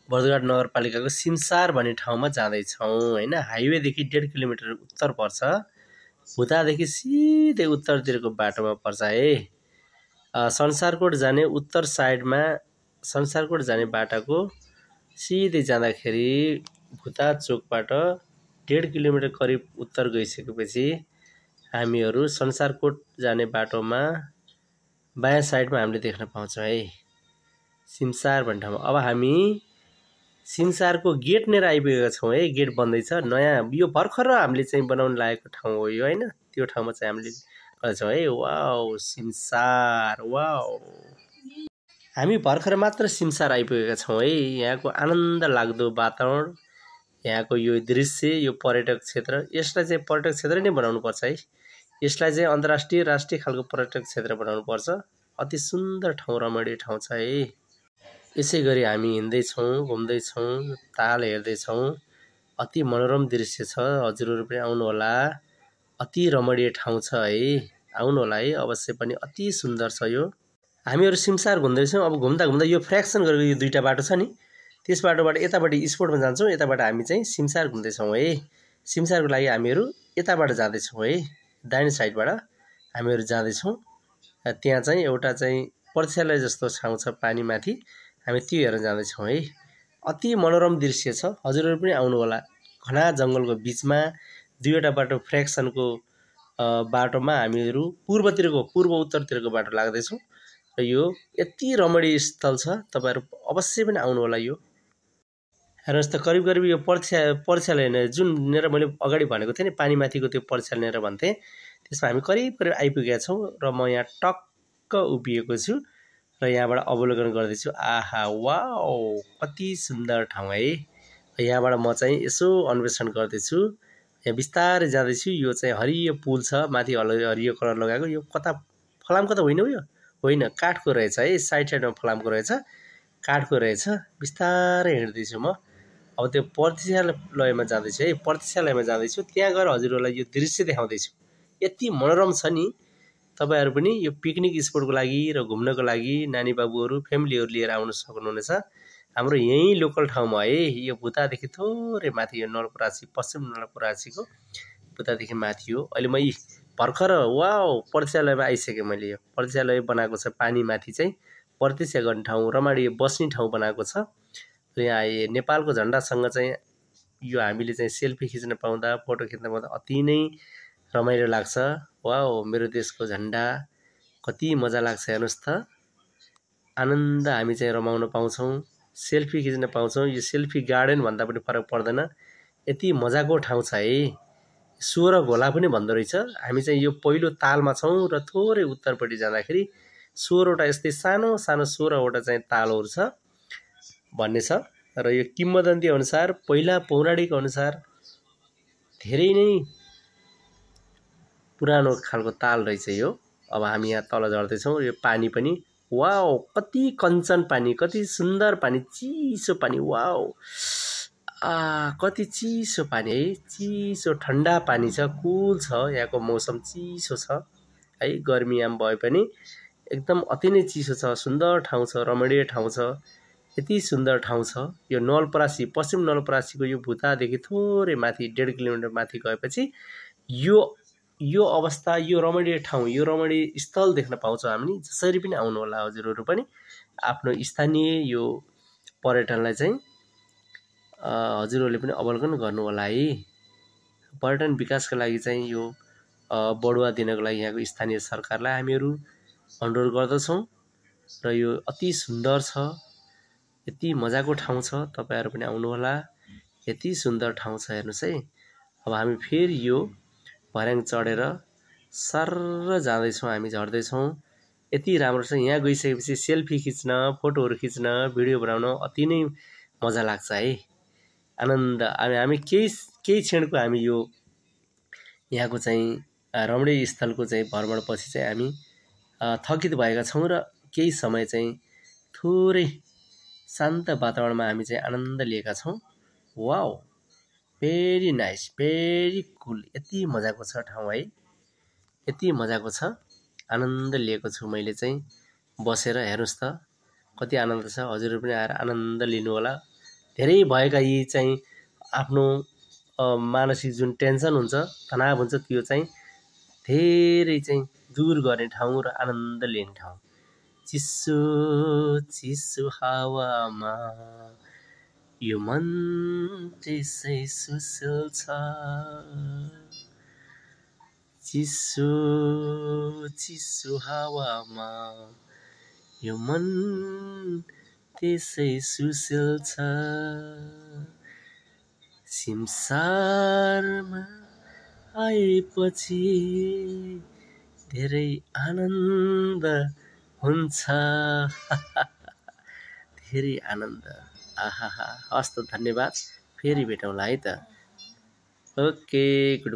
बर्दुघाट नगरपालिकाको सिमसार भन्ने ठाउँमा जाँदैछौँ हैन। हाइवेदेखि 1.5 किलोमिटर उत्तर पर्छ। भुतादेखि सिधै उत्तरतिरको बाटोमा पर्छ है। संसारकोट जाने उत्तर साइडमा संसारकोट जाने बाटाको सिधै जाँदाखेरि भुता चोकबाट 1.5 किलोमिटर करिब उत्तर गइसकेपछि हामीहरू संसारकोट जाने बाटोमा बायाँ साइडमा हामीले देख्न पाउँछौँ है सिमसार भन्ने ठाउँमा। अब हामी सिमसारको गेटनेर आइपुगेका छौँ है। गेट बन्दैछ, नयाँ यो भर्खर हामीले चाहिँ बनाउन लागेको ठाउँ हो यो हैन। त्यो ठाउँमा चाहिँ हामीले गर्छौँ है। वाउ सिमसार, वाउ हामी भर्खर मात्र सिमसार आइपुगेका छौँ है। यहाँको आनन्द लाग्दो वातावरण, यहाँको यो दृश्य, यो पर्यटक क्षेत्र, यसलाई चाहिँ पर्यटक क्षेत्र नै बनाउनु पर्छ है। यसलाई चाहिँ अन्तर्राष्ट्रिय राष्ट्रिय खालको पर्यटक क्षेत्र बनाउनु पर्छ। अति सुन्दर ठाउँ, रमणीय ठाउँ छ है। यसै गरी हामी हिँड्दैछौँ, घुम्दैछौँ, ताल हेर्दैछौँ। अति मनोरम दृश्य छ। हजुरहरू पनि आउनु होला। अति रमणीय ठाउँ छ है। आउनु होला है अवश्य पनि। अति सुन्दर छ यो। हामीहरू सिमसार घुम्दैछौँ। अब घुम्दा घुम्दा यो फ्र्याक्सन गरेको यो दुईटा बाटो छ नि, त्यस बाटोबाट यतापट्टि स्पोर्टमा जान्छौँ, यताबाट हामी चाहिँ सिमसार घुम्दैछौँ है। सिमसारको लागि हामीहरू यताबाट जाँदैछौँ है। दाहिने साइडबाट हामीहरू जाँदैछौँ। त्यहाँ चाहिँ एउटा चाहिँ पर्थ्यालय जस्तो ठाउँ छ पानीमाथि, हामी त्यो हेरेर जाँदैछौँ है। अति मनोरम दृश्य छ। हजुरहरू पनि आउनु होला। घना जङ्गलको बिचमा दुईवटा बाटो फ्र्याक्सनको बाटोमा हामीहरू पूर्व उत्तरतिरको बाटो लाग्दैछौँ र यो यति रमणीय स्थल छ। तपाईहरु अवश्य पनि आउनु होला। यो हेर्नुहोस् त करिब करिब यो पर्थ्यालय जुन नेर मैले अगाडि भनेको थिएँ नि पानीमाथिको त्यो पर्थ्यालय नेर भन्थे, त्यसमा हामी करिब आइपुगेका छौँ र म यहाँ टक्क उभिएको छु र यहाँबाट अवलोकन गर्दैछु। आहा वाउ कति सुन्दर ठाउँ है। यहाँबाट म चाहिँ यसो अन्वेषण गर्दैछु। यहाँ बिस्तारै जाँदैछु। यो चाहिँ हरियो पुल छ, माथि हरियो कलर लगाएको। यो कता फलामको त होइन, यो होइन काठको रहेछ है। साइडमा फलामको रहेछ, काठको रहेछ। बिस्तारै हिँड्दैछु म। अब त्यो पर्थ्यालयमा जाँदैछु है। पर्थ्यालयमा जाँदैछु, त्यहाँ गएर हजुरहरूलाई यो दृश्य देखाउँदैछु। यति मनोरम छ नि। तपाईहरु पनि यो पिकनिक स्पोटको लागि र घुम्नको लागि नानी बाबुहरू फ्यामिलीहरू लिएर आउन सक्नुहुनेछ। हाम्रो यही लोकल ठाउँमा है। यो भुतादेखि थोरै माथि, यो नलपरासी पश्चिम नलपरासीको भुतादेखि माथि हो। अहिले म भर्खर वाउ पर्थ्यालयमा आइसकेँ मैले। यो पर्थ्यालय बनाएको छ पानीमाथि चाहिँ, प्रतीक्षा गर्ने ठाउँ, रमाडी बस्ने ठाउँ बनाएको छ। र यहाँ नेपालको झन्डासँग चाहिँ यो हामीले चाहिँ सेल्फी खिच्न पाउँदा, फोटो खिच्न पाउँदा अति नै रमाइलो लाग्छ। वाउ मेरो देशको झन्डा, कति मजा लाग्छ हेर्नुहोस् त। आनन्द हामी चाहिँ रमाउन पाउँछौँ, सेल्फी खिच्न पाउँछौँ। यो सेल्फी गार्डन भन्दा पनि फरक पर्दैन। यति मजाको ठाउँ छ है। 16 घोला पनि भन्दो रहेछ। हामी चाहिँ यो पहिलो तालमा छौँ र थोरै उत्तरपट्टि जाँदाखेरि 16 वटा यस्तै सानो सानो 16 वटा चाहिँ तालहरू छ भन्ने छ। र यो किम्वदन्ती अनुसार, पहिला पौराणिक अनुसार धेरै नै पुरानो खालको ताल रहेछ यो। अब हामी यहाँ तल झर्दैछौँ। यो पानी पनि वाउ कति कञ्चन पानी, कति सुन्दर पानी, चिसो पानी। वाउ कति चिसो पानी है। चिसो ठन्डा पानी छ, कुल छ। यहाँको मौसम चिसो छ है। गर्मी याम भए पनि एकदम अति नै चिसो छ। सुन्दर ठाउँ छ, रमणीय ठाउँ छ। यति सुन्दर ठाउँ छ। यो नलपरासी, पश्चिम नलपरासीको यो भुतादेखि थोरै माथि 1.5 किलोमिटर माथि गएपछि यो अवस्था, यो रमणीय ठाउँ, यो रमणीय स्थल देख्न पाउँछौँ हामी। जसरी पनि आउनु होला हजुरहरू पनि। आफ्नो स्थानीय यो पर्यटनलाई चाहिँ हजुरहरूले पनि अवलोकन गर्नु होला है। पर्यटन विकासका लागि चाहिँ यो बढुवा दिनको लागि यहाँको स्थानीय सरकारलाई हामीहरू अनुरोध गर्दछौँ। र यो अति सुन्दर छ, यति मजाको ठाउँ छ। तपाईहरु पनि आउनु होला। यति सुन्दर ठाउँ छ हेर्नुस् है। अब हामी फेरि यो भर्याङ चढेर सर्र जाँदैछौँ, हामी झर्दैछौँ। यति राम्रो छ। यहाँ गइसकेपछि सेल्फी खिच्न, फोटोहरू खिच्न, भिडियो बनाउन अति नै मजा लाग्छ है। आनन्द हामी केही क्षणको हामी यो यहाँको चाहिँ रमणीय स्थलको चाहिँ भ्रमणपछि चाहिँ हामी थकित भएका छौँ र केही समय चाहिँ थोरै शान्त वातावरणमा हामी चाहिँ आनन्द लिएका छौँ। वाउ भेरी नाइस, भेरी कुल। यति मजाको छ ठाउँ है। यति मजाको छ। आनन्द लिएको छु मैले चाहिँ बसेर। हेर्नुहोस् त कति आनन्द छ। हजुरहरू पनि आएर आनन्द लिनु होला। धेरै भएका यी चाहिँ आफ्नो मानसिक जुन टेन्सन हुन्छ, तनाव हुन्छ, त्यो चाहिँ धेरै चाहिँ दूर गर्ने ठाउँ र आनन्द लिने ठाउँ। चिसो चिसो हावामा यो मन त्यसै सुल्छ, चिसो चिसो हावामा यो मन त्यसै सुल्छ, सिमसारमा आएपछि धेरै आनन्द हुन्छ। धेरै आनन्द। आहा, हस् त, धन्यवाद। फेरि भेटौँला है त। Okay, good